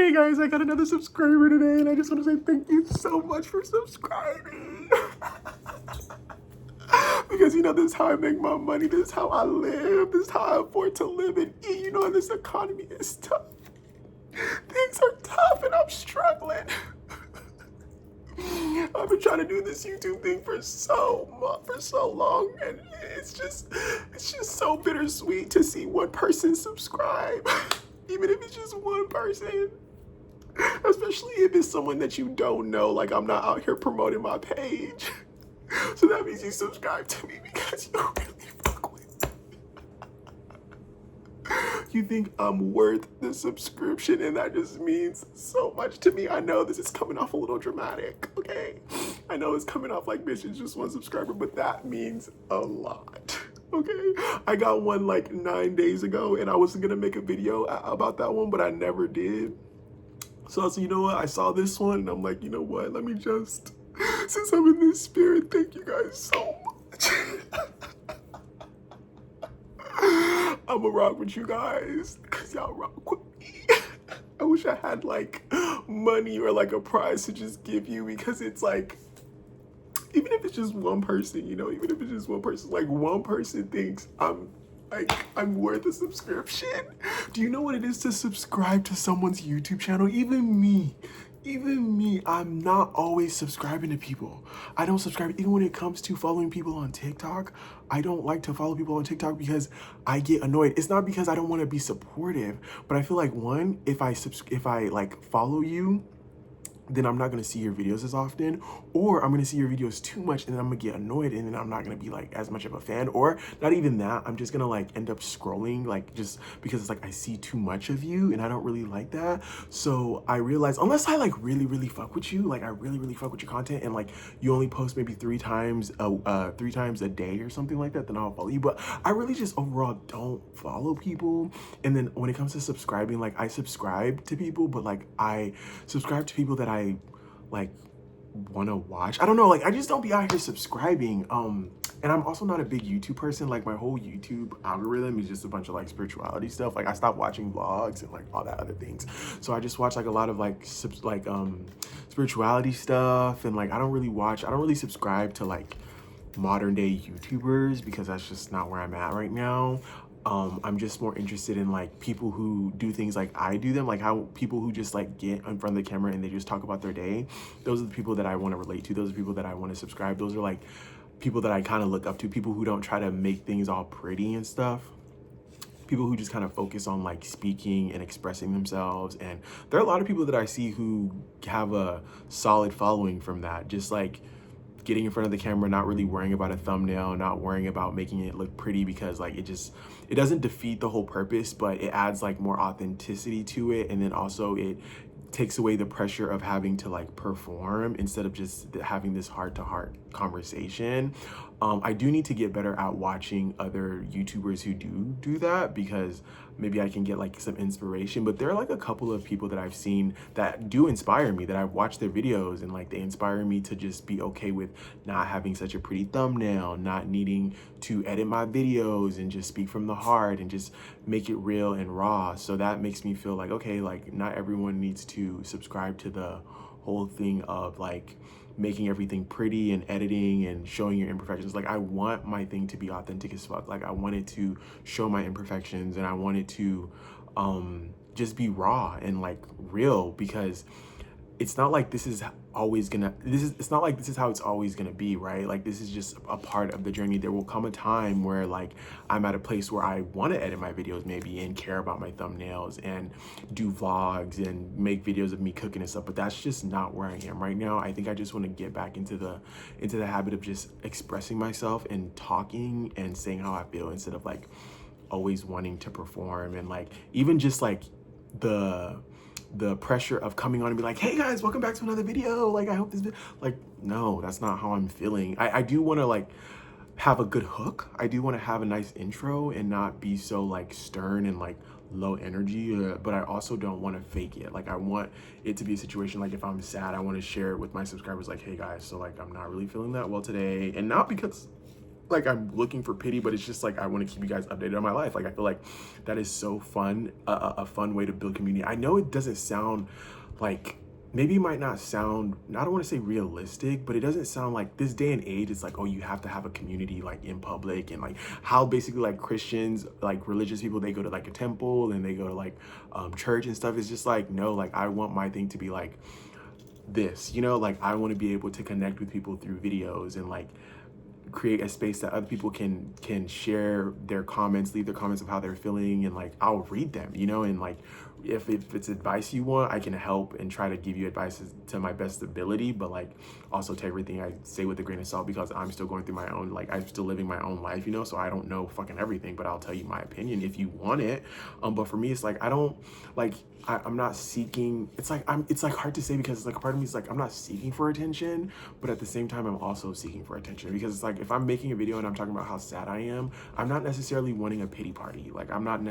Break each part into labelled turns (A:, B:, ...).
A: Okay guys, I got another subscriber today and I just want to say thank you so much for subscribing. Because you know, this is how I make my money, this is how I live, this is how I afford to live and eat. You know, this economy is tough. Things are tough and I'm struggling. I've been trying to do this YouTube thing for so long, and it's just so bittersweet to see one person subscribe, even if it's just one person. Especially if it's someone that you don't know. Like, I'm not out here promoting my page, so that means you subscribe to me because you really fuck with me. You think I'm worth the subscription, and that just means so much to me. I know this is coming off a little dramatic, okay? I know it's coming off like, bitch, it's just one subscriber, but that means a lot, okay? I got one like 9 days ago, and I was gonna make a video about that one, but I never did. So I said, you know what? I saw this one, and I'm like, you know what? Let me just, since I'm in this spirit, thank you guys so much. I'ma rock with you guys, cause y'all rock with me. I wish I had like money or like a prize to just give you, because it's like, even if it's just one person, you know, even if it's just one person, like one person thinks I'm worth a subscription. Do you know what it is to subscribe to someone's YouTube channel? Even me, I'm not always subscribing to people. I don't subscribe. Even when it comes to following people on TikTok, I don't like to follow people on TikTok because I get annoyed. It's not because I don't want to be supportive, but I feel like, one, if I like follow you, then I'm not gonna see your videos as often, or I'm gonna see your videos too much and then I'm gonna get annoyed and then I'm not gonna be like as much of a fan, or not even that, I'm just gonna like end up scrolling, like, just because it's like I see too much of you and I don't really like that. So I realized, unless I like really fuck with you, like I really fuck with your content, and like you only post maybe 3 times a day or something like that, then I'll follow you. But I really just overall don't follow people. And then when it comes to subscribing, like I subscribe to people, but like I subscribe to people that I like want to watch. I don't know, like I just don't be out here subscribing. And I'm also not a big YouTube person. Like my whole YouTube algorithm is just a bunch of like spirituality stuff. Like I stopped watching vlogs and like all that other things, so I just watch like a lot of like spirituality stuff. And like I don't really subscribe to like modern day YouTubers, because that's just not where I'm at right now. I'm just more interested in like people who do things like I do them, like how people who just like get in front of the camera and they just talk about their day. Those are the people that I want to relate to. Those are people that I want to subscribe. Those are like people that I kind of look up to. People who don't try to make things all pretty and stuff. People who just kind of focus on like speaking and expressing themselves. And there are a lot of people that I see who have a solid following from that. Just like getting in front of the camera, not really worrying about a thumbnail, not worrying about making it look pretty, because like it doesn't defeat the whole purpose, but it adds like more authenticity to it. And then also it takes away the pressure of having to like perform, instead of just having this heart-to-heart conversation. I do need to get better at watching other YouTubers who do that, because maybe I can get like some inspiration. But there are like a couple of people that I've seen that do inspire me, that I've watched their videos and like they inspire me to just be okay with not having such a pretty thumbnail, not needing to edit my videos, and just speak from the heart and just make it real and raw. So that makes me feel like, okay, like not everyone needs to subscribe to the whole thing of like making everything pretty and editing and showing your imperfections. Like I want my thing to be authentic as fuck. Like I wanted to show my imperfections, and I wanted to just be raw and like real, because it's not like this is always gonna, it's not like this is how it's always gonna be, right? Like this is just a part of the journey. There will come a time where like I'm at a place where I want to edit my videos maybe and care about my thumbnails and do vlogs and make videos of me cooking and stuff, but that's just not where I am right now. I think I just want to get back into the habit of just expressing myself and talking and saying how I feel, instead of like always wanting to perform. And like even just like the pressure of coming on and be like, hey guys, welcome back to another video, like I hope this like, no, that's not how I'm feeling. I do want to like have a good hook. I do want to have a nice intro and not be so like stern and like low energy, but I also don't want to fake it. Like I want it to be a situation like if I'm sad, I want to share it with my subscribers, like, hey guys, so like I'm not really feeling that well today, and not because like I'm looking for pity, but it's just like I want to keep you guys updated on my life. Like I feel like that is so fun, a fun way to build community. I know it doesn't sound like, maybe it might not sound, I don't want to say realistic, but it doesn't sound like this day and age it's like, oh, you have to have a community like in public, and like how basically like Christians, like religious people, they go to like a temple and they go to like church and stuff. It's just like, no, like I want my thing to be like this, you know, like I want to be able to connect with people through videos and like create a space that other people can share their comments, leave their comments of how they're feeling, and like I'll read them, you know, and like if it's advice you want, I can help and try to give you advice to my best ability, but like also take everything I say with a grain of salt, because I'm still going through my own, like I'm still living my own life, you know, so I don't know fucking everything, but I'll tell you my opinion if you want it. But for me, it's like I don't like, I'm not seeking, it's like hard to say, because it's like part of me is like I'm not seeking for attention, but at the same time I'm also seeking for attention, because it's like if I'm making a video and I'm talking about how sad I am, I'm not necessarily wanting a pity party. Like I'm not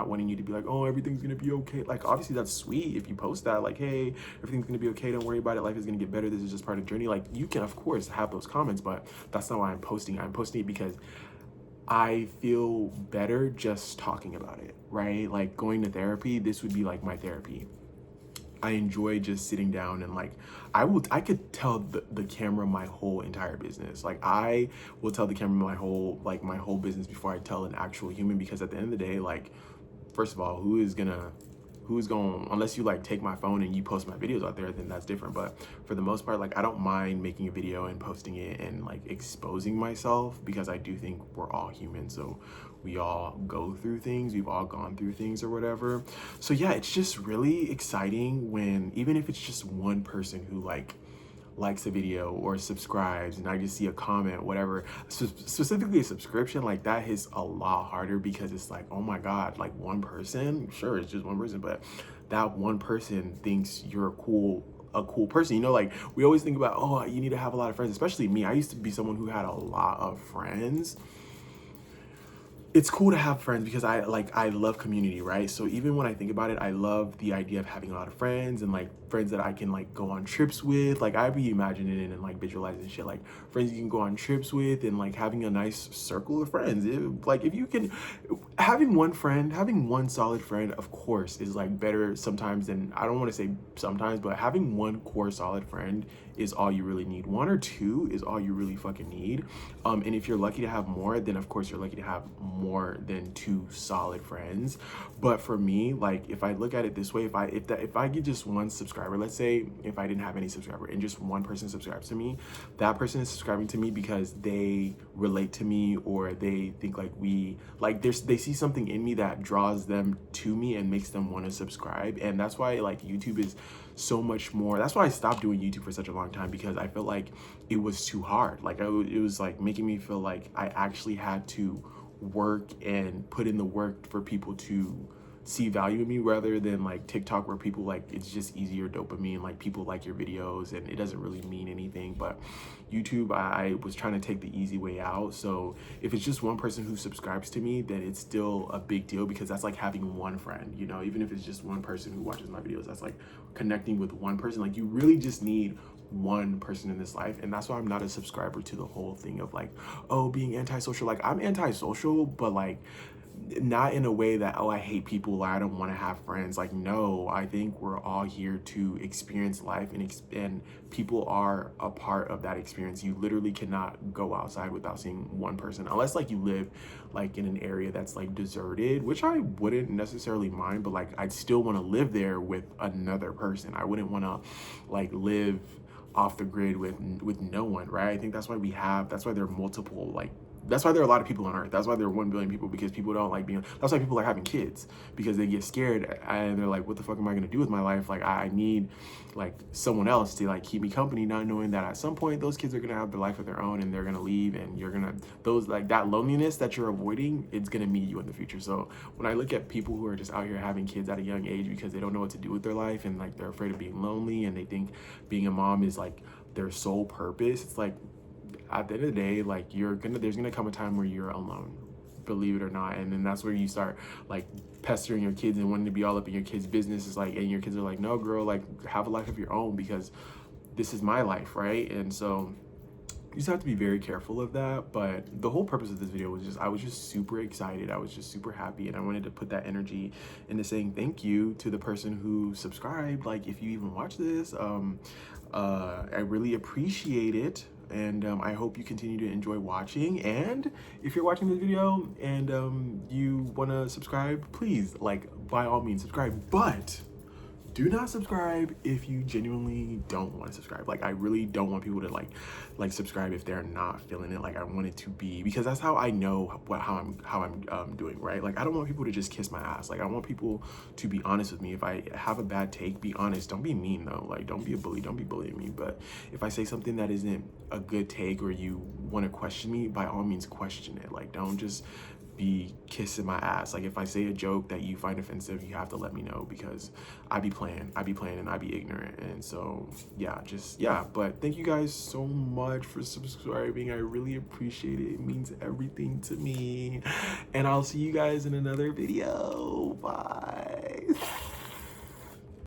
A: wanting you to be like, oh, everything's gonna be okay. Like obviously that's sweet if you post that, like, hey, everything's gonna be okay, don't worry about it, life is gonna get better, this is just part of the journey. Like you can of course have those comments, but that's not why I'm posting. I'm posting it because I feel better just talking about it, right? Like going to therapy, this would be like my therapy. I enjoy just sitting down and like I could tell the camera my whole entire business. Like I will tell the camera my whole business before I tell an actual human, because at the end of the day, like first of all, who's going, unless you like take my phone and you post my videos out there, then that's different. But for the most part, like I don't mind making a video and posting it and like exposing myself, because I do think we're all human, so we all go through things, we've all gone through things or whatever. So yeah, it's just really exciting when, even if it's just one person who like likes a video or subscribes, and I just see a comment, whatever. Specifically a subscription, like that hits a lot harder, because it's like, oh my God, like one person, sure, it's just one person, but that one person thinks you're a cool person. You know, like we always think about, oh, you need to have a lot of friends, especially me. I used to be someone who had a lot of friends. It's cool to have friends because I love community, right? So even when I think about it, I love the idea of having a lot of friends, and like friends that I can like go on trips with. Like I'd be imagining it and like visualizing shit, like friends you can go on trips with, and like having a nice circle of friends. Like if you can, having one solid friend, of course, is like better sometimes than, I don't want to say sometimes, but having one core solid friend is all you really need. One or two is all you really fucking need. And if you're lucky to have more, then of course you're lucky to have more than two solid friends. But for me, like if I look at it this way, if I get just one subscriber, let's say if I didn't have any subscriber and just one person subscribes to me, that person is subscribing to me because they relate to me, or they think like they see something in me that draws them to me and makes them want to subscribe. And that's why like YouTube is so much more. That's why I stopped doing YouTube for such a long time, because I felt like it was too hard. Like it was like making me feel like I actually had to work and put in the work for people to see value in me, rather than like TikTok, where people like, it's just easier dopamine, like people like your videos and it doesn't really mean anything. But YouTube, I was trying to take the easy way out. So if it's just one person who subscribes to me, then it's still a big deal, because that's like having one friend, you know. Even if it's just one person who watches my videos, that's like connecting with one person. Like you really just need one person in this life. And that's why I'm not a subscriber to the whole thing of like, oh, being antisocial. Like I'm antisocial, but like not in a way that, oh, I hate people, I don't want to have friends. Like no, I think we're all here to experience life, and people are a part of that experience. You literally cannot go outside without seeing one person, unless like you live like in an area that's like deserted, which I wouldn't necessarily mind, but like I'd still want to live there with another person. I wouldn't want to like live off the grid with no one, right? I think that's why there are multiple, like that's why there are a lot of people on earth. That's why there are 1 billion people, because people don't like being, that's why people are having kids, because they get scared and they're like, what the fuck am I gonna do with my life? Like I need like someone else to like keep me company, not knowing that at some point those kids are gonna have their life of their own and they're gonna leave, and you're gonna, those like that loneliness that you're avoiding, it's gonna meet you in the future. So when I look at people who are just out here having kids at a young age because they don't know what to do with their life, and like they're afraid of being lonely, and they think being a mom is like their sole purpose, it's like, at the end of the day, like there's gonna come a time where you're alone, believe it or not. And then that's where you start like pestering your kids and wanting to be all up in your kids' business. Is like, and your kids are like, no girl, like have a life of your own, because this is my life, right? And so you just have to be very careful of that. But the whole purpose of this video was just, I was just super excited. I was just super happy. And I wanted to put that energy into saying thank you to the person who subscribed. Like, if you even watch this, I really appreciate it. And I hope you continue to enjoy watching. And if you're watching this video and you want to subscribe, please, like, by all means, subscribe. But do not subscribe if you genuinely don't want to subscribe. Like, I really don't want people to like subscribe if they're not feeling it. Like, I want it to be, because that's how I know how I'm doing, right? Like, I don't want people to just kiss my ass. Like, I want people to be honest with me. If I have a bad take, be honest. Don't be mean though. Like, don't be a bully. Don't be bullying me. But if I say something that isn't a good take, or you want to question me, by all means question it. Like, don't just be kissing my ass. Like, if I say a joke that you find offensive, you have to let me know, because I be playing and I be ignorant. And so yeah, but thank you guys so much for subscribing. I really appreciate it. It means everything to me. And I'll see you guys in another video. Bye.